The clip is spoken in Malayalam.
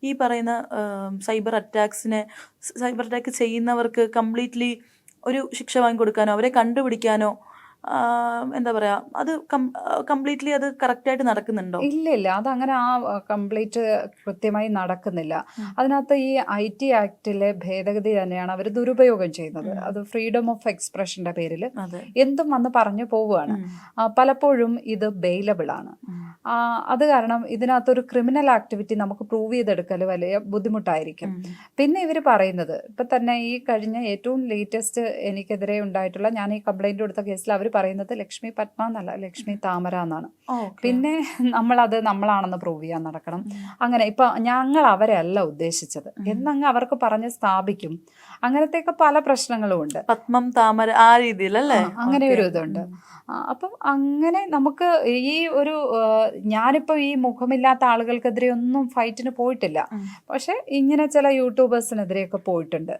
ഈ പറയുന്ന സൈബർ അറ്റാക്ക് ചെയ്യുന്നവർക്ക് കംപ്ലീറ്റ്ലി ഒരു ശിക്ഷ വാങ്ങിക്കൊടുക്കാനോ അവരെ കണ്ടുപിടിക്കാനോ എന്താ പറയാ അത് കംപ്ലീറ്റ്ലി അത് കറക്റ്റായിട്ട് നടക്കുന്നുണ്ടോ? ഇല്ല അതങ്ങനെ കംപ്ലീറ്റ് കൃത്യമായി നടക്കുന്നില്ല. അതിനകത്ത് ഈ IT ആക്ടിലെ ഭേദഗതി തന്നെയാണ് അവർ ദുരുപയോഗം ചെയ്യുന്നത്. അത് ഫ്രീഡം ഓഫ് എക്സ്പ്രഷന്റെ പേരിൽ എന്തും വന്ന് പറഞ്ഞു പോവുകയാണ്. പലപ്പോഴും ഇത് ബെയിലബിൾ ആണ്. അത് കാരണം ഇതിനകത്തൊരു ക്രിമിനൽ ആക്ടിവിറ്റി നമുക്ക് പ്രൂവ് ചെയ്തെടുക്കൽ വലിയ ബുദ്ധിമുട്ടായിരിക്കും. പിന്നെ ഇവർ പറയുന്നത് ഇപ്പൊ തന്നെ ഈ കഴിഞ്ഞ ഏറ്റവും ലേറ്റസ്റ്റ് എനിക്കെതിരെ ഉണ്ടായിട്ടുള്ള ഞാൻ ഈ കംപ്ലൈന്റ് കൊടുത്ത കേസിൽ അവർ പറയുന്നത് ലക്ഷ്മി പത്മ എന്നല്ല, ലക്ഷ്മി താമര എന്നാണ്. പിന്നെ നമ്മളാണെന്ന് പ്രൂവ് ചെയ്യാൻ നടക്കണം. അങ്ങനെ ഇപ്പൊ ഞങ്ങൾ അവരെ അല്ല ഉദ്ദേശിച്ചത് എന്നങ്ങ് അവർക്ക് പറഞ്ഞ് സ്ഥാപിക്കും. അങ്ങനത്തെയൊക്കെ പല പ്രശ്നങ്ങളും ഉണ്ട്. പത്മം താമര ആ രീതിയിലല്ലേ, അങ്ങനെ ഒരു ഇതുണ്ട്. അപ്പം അങ്ങനെ നമുക്ക് ഈ ഒരു ഞാനിപ്പോ ഈ മുഖമില്ലാത്ത ആളുകൾക്കെതിരെ ഒന്നും ഫൈറ്റിന് പോയിട്ടില്ല. പക്ഷെ ഇങ്ങനെ ചില യൂട്യൂബേഴ്സിനെതിരെയൊക്കെ പോയിട്ടുണ്ട്.